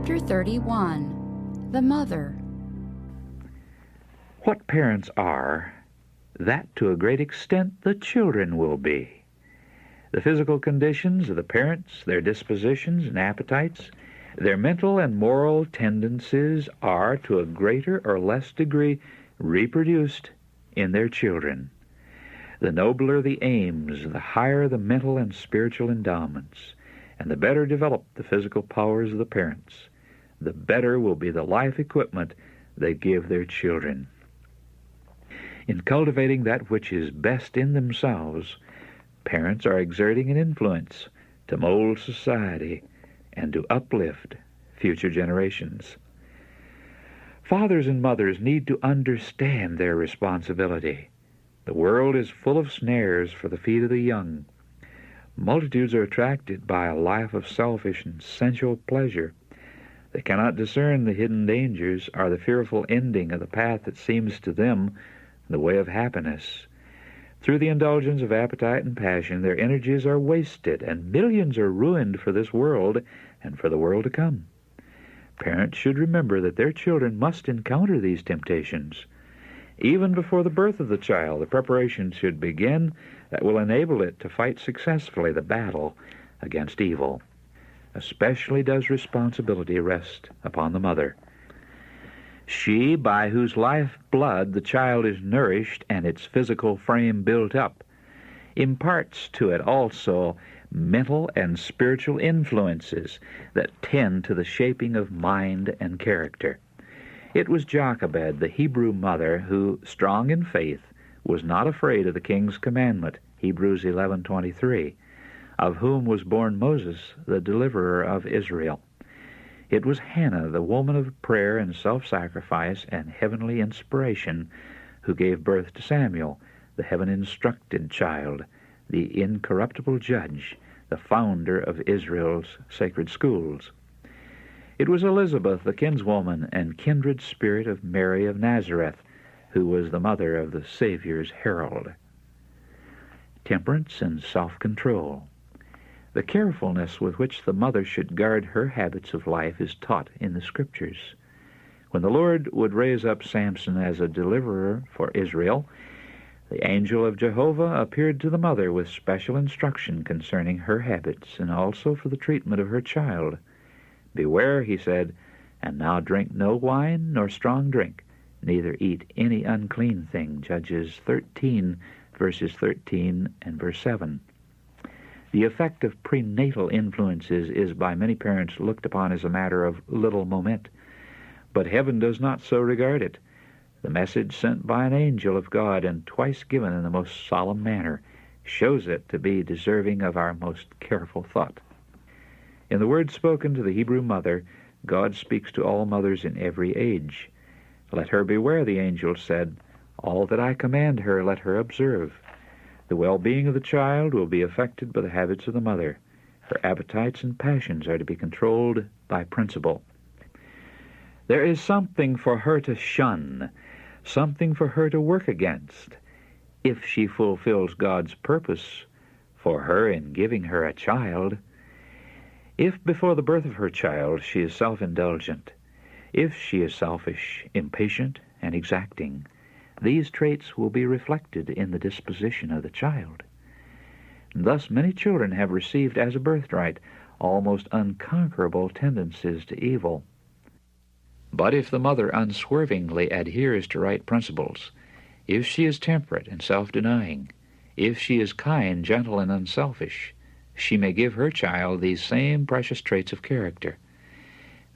Chapter 31. The Mother. What parents are, that to a great extent the children will be. The physical conditions of the parents, their dispositions and appetites, their mental and moral tendencies are, to a greater or less degree, reproduced in their children. The nobler the aims, the higher the mental and spiritual endowments, and the better developed the physical powers of the parents, the better will be the life equipment they give their children. In cultivating that which is best in themselves, parents are exerting an influence to mold society and to uplift future generations. Fathers and mothers need to understand their responsibility. The world is full of snares for the feet of the young. Multitudes are attracted by a life of selfish and sensual pleasure. They cannot discern the hidden dangers or the fearful ending of the path that seems to them the way of happiness. Through the indulgence of appetite and passion, their energies are wasted, and millions are ruined for this world and for the world to come. Parents should remember that their children must encounter these temptations. Even before the birth of the child, the preparation should begin that will enable it to fight successfully the battle against evil. Especially does responsibility rest upon the mother. She, by whose life blood the child is nourished and its physical frame built up, imparts to it also mental and spiritual influences that tend to the shaping of mind and character. It was Jochebed, the Hebrew mother, who, strong in faith, was not afraid of the king's commandment, Hebrews 11:23, of whom was born Moses, the deliverer of Israel. It was Hannah, the woman of prayer and self-sacrifice and heavenly inspiration, who gave birth to Samuel, the heaven-instructed child, the incorruptible judge, the founder of Israel's sacred schools. It was Elizabeth, the kinswoman and kindred spirit of Mary of Nazareth, who was the mother of the Savior's herald. Temperance and self-control. The carefulness with which the mother should guard her habits of life is taught in the Scriptures. When the Lord would raise up Samson as a deliverer for Israel, the angel of Jehovah appeared to the mother with special instruction concerning her habits and also for the treatment of her child. "Beware," he said, "and now drink no wine nor strong drink, neither eat any unclean thing." Judges 13, verses 13 and verse 7. The effect of prenatal influences is by many parents looked upon as a matter of little moment, but heaven does not so regard it. The message sent by an angel of God and twice given in the most solemn manner shows it to be deserving of our most careful thought. In the words spoken to the Hebrew mother, God speaks to all mothers in every age. "Let her beware," the angel said. "All that I command her, let her observe." The well-being of the child will be affected by the habits of the mother. Her appetites and passions are to be controlled by principle. There is something for her to shun, something for her to work against, if she fulfills God's purpose for her in giving her a child. If before the birth of her child she is self-indulgent, if she is selfish, impatient, and exacting, these traits will be reflected in the disposition of the child. Thus many children have received as a birthright almost unconquerable tendencies to evil. But if the mother unswervingly adheres to right principles, if she is temperate and self-denying, if she is kind, gentle, and unselfish, she may give her child these same precious traits of character.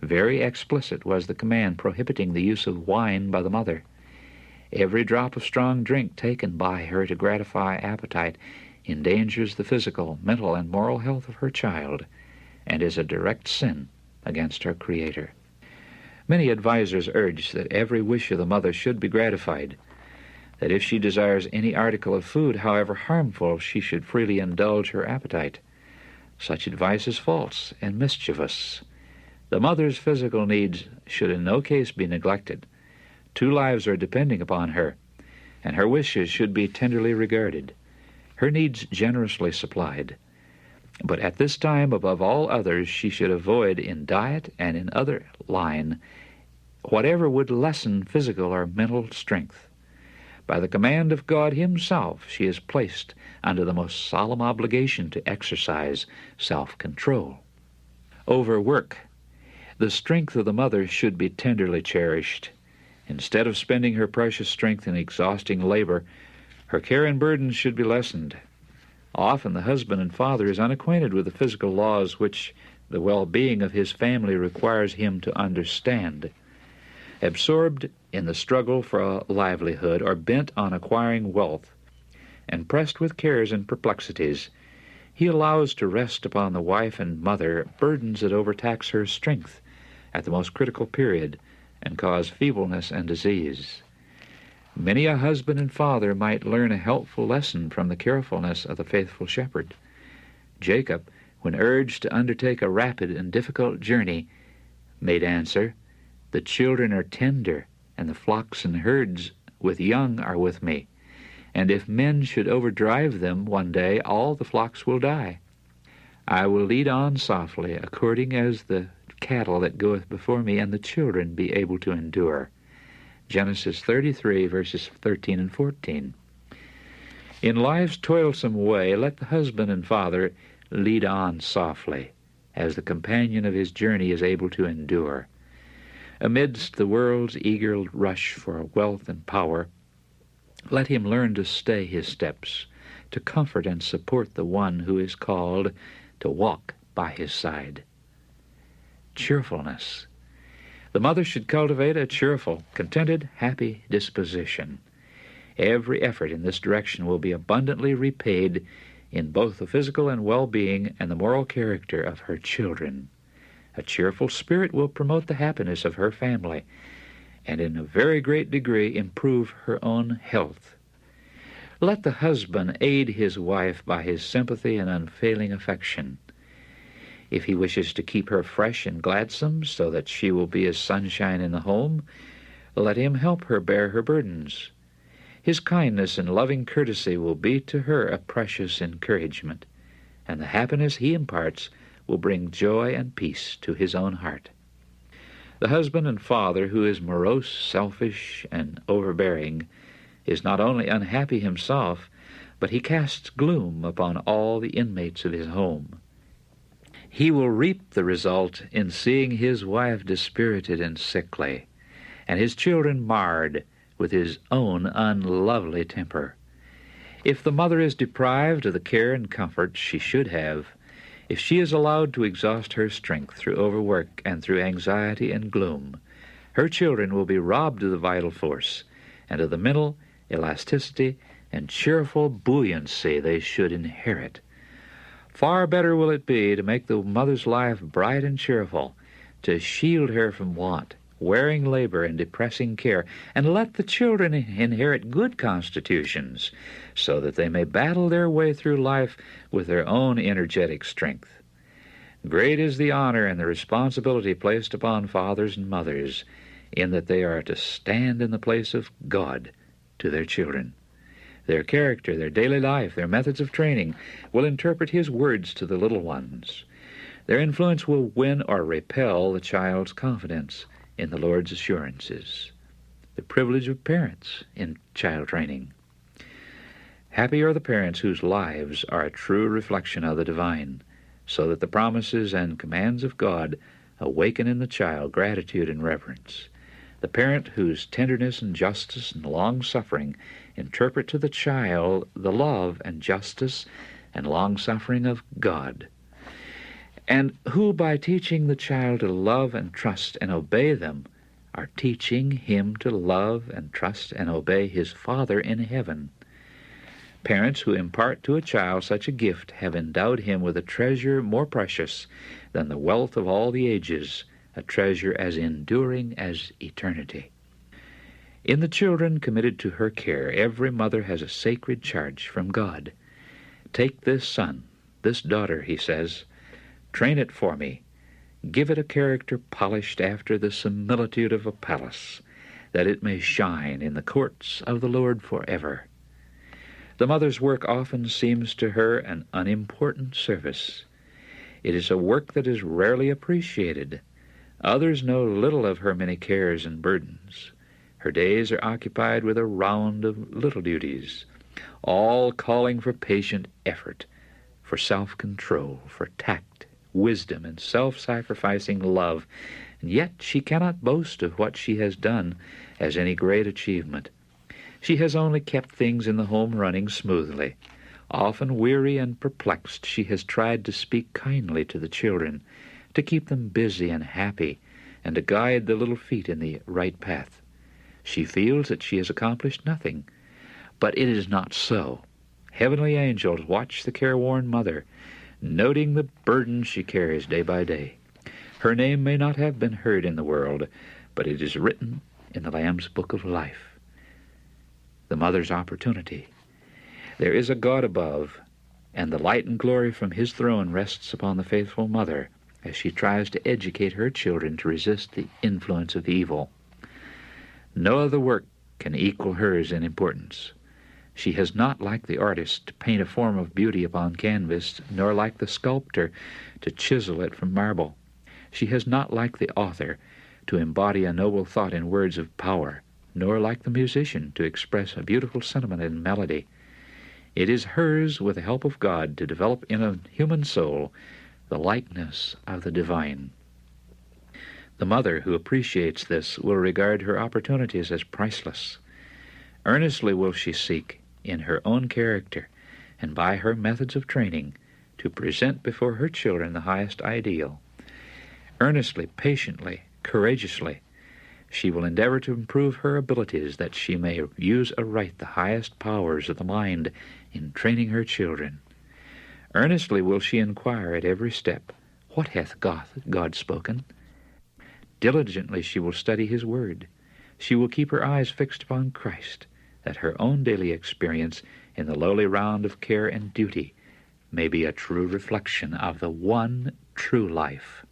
Very explicit was the command prohibiting the use of wine by the mother. Every drop of strong drink taken by her to gratify appetite endangers the physical, mental, and moral health of her child, and is a direct sin against her Creator. Many advisers urge that every wish of the mother should be gratified, that if she desires any article of food, however harmful, she should freely indulge her appetite. Such advice is false and mischievous. The mother's physical needs should in no case be neglected. 2 lives are depending upon her, and her wishes should be tenderly regarded, her needs generously supplied. But at this time, above all others, she should avoid in diet and in other line whatever would lessen physical or mental strength. By the command of God himself, she is placed under the most solemn obligation to exercise self-control. Overwork. The strength of the mother should be tenderly cherished. Instead of spending her precious strength in exhausting labor, her care and burdens should be lessened. Often the husband and father is unacquainted with the physical laws which the well-being of his family requires him to understand. Absorbed in the struggle for a livelihood, or bent on acquiring wealth, and pressed with cares and perplexities, he allows to rest upon the wife and mother burdens that overtax her strength at the most critical period and cause feebleness and disease. Many a husband and father might learn a helpful lesson from the carefulness of the faithful shepherd. Jacob, when urged to undertake a rapid and difficult journey, made answer, "The children are tender, and the flocks and herds with young are with me. And if men should overdrive them one day, all the flocks will die. I will lead on softly, according as the cattle that goeth before me, and the children be able to endure." Genesis 33, verses 13 and 14. In life's toilsome way, let the husband and father lead on softly, as the companion of his journey is able to endure. Amidst the world's eager rush for wealth and power, let him learn to stay his steps, to comfort and support the one who is called to walk by his side. Cheerfulness. The mother should cultivate a cheerful, contented, happy disposition. Every effort in this direction will be abundantly repaid in both the physical and well-being and the moral character of her children. A cheerful spirit will promote the happiness of her family, and in a very great degree improve her own health. Let the husband aid his wife by his sympathy and unfailing affection. If he wishes to keep her fresh and gladsome so that she will be as sunshine in the home, let him help her bear her burdens. His kindness and loving courtesy will be to her a precious encouragement, and the happiness he imparts will bring joy and peace to his own heart. The husband and father who is morose, selfish, and overbearing is not only unhappy himself, but he casts gloom upon all the inmates of his home. He will reap the result in seeing his wife dispirited and sickly, and his children marred with his own unlovely temper. If the mother is deprived of the care and comfort she should have, if she is allowed to exhaust her strength through overwork and through anxiety and gloom, her children will be robbed of the vital force and of the mental elasticity and cheerful buoyancy they should inherit. Far better will it be to make the mother's life bright and cheerful, to shield her from want, wearing labor, and depressing care, and let the children inherit good constitutions, so that they may battle their way through life with their own energetic strength. Great is the honor and the responsibility placed upon fathers and mothers, in that they are to stand in the place of God to their children. Their character, their daily life, their methods of training will interpret His words to the little ones. Their influence will win or repel the child's confidence in the Lord's assurances. The privilege of parents in child training. Happy are the parents whose lives are a true reflection of the divine, so that the promises and commands of God awaken in the child gratitude and reverence. The parent whose tenderness and justice and long-suffering interpret to the child the love and justice and long-suffering of God, and who, by teaching the child to love and trust and obey them, are teaching him to love and trust and obey his Father in heaven. Parents who impart to a child such a gift have endowed him with a treasure more precious than the wealth of all the ages, a treasure as enduring as eternity. In the children committed to her care, every mother has a sacred charge from God. Take this son, this daughter, he says, train it for me. Give it a character polished after the similitude of a palace, that it may shine in the courts of the Lord forever. The mother's work often seems to her an unimportant service. It is a work that is rarely appreciated. Others know little of her many cares and burdens. Her days are occupied with a round of little duties, all calling for patient effort, for self-control, for tact, wisdom, and self-sacrificing love, and yet she cannot boast of what she has done as any great achievement. She has only kept things in the home running smoothly. Often weary and perplexed, she has tried to speak kindly to the children, to keep them busy and happy, and to guide the little feet in the right path. She feels that she has accomplished nothing, but it is not so. Heavenly angels watch the careworn mother, noting the burden she carries day by day. Her name may not have been heard in the world, but it is written in the Lamb's Book of Life. The mother's opportunity. There is a God above, and the light and glory from his throne rests upon the faithful mother as she tries to educate her children to resist the influence of evil. No other work can equal hers in importance. She has not, like the artist, to paint a form of beauty upon canvas, nor like the sculptor to chisel it from marble. She has not, like the author, to embody a noble thought in words of power, nor like the musician to express a beautiful sentiment in melody. It is hers, with the help of God, to develop in a human soul the likeness of the divine. The mother who appreciates this will regard her opportunities as priceless. Earnestly will she seek, in her own character and by her methods of training, to present before her children the highest ideal. Earnestly, patiently, courageously, she will endeavor to improve her abilities that she may use aright the highest powers of the mind in training her children. Earnestly will she inquire at every step, what hath God spoken? Diligently she will study his word. She will keep her eyes fixed upon Christ, that her own daily experience in the lowly round of care and duty may be a true reflection of the one true life.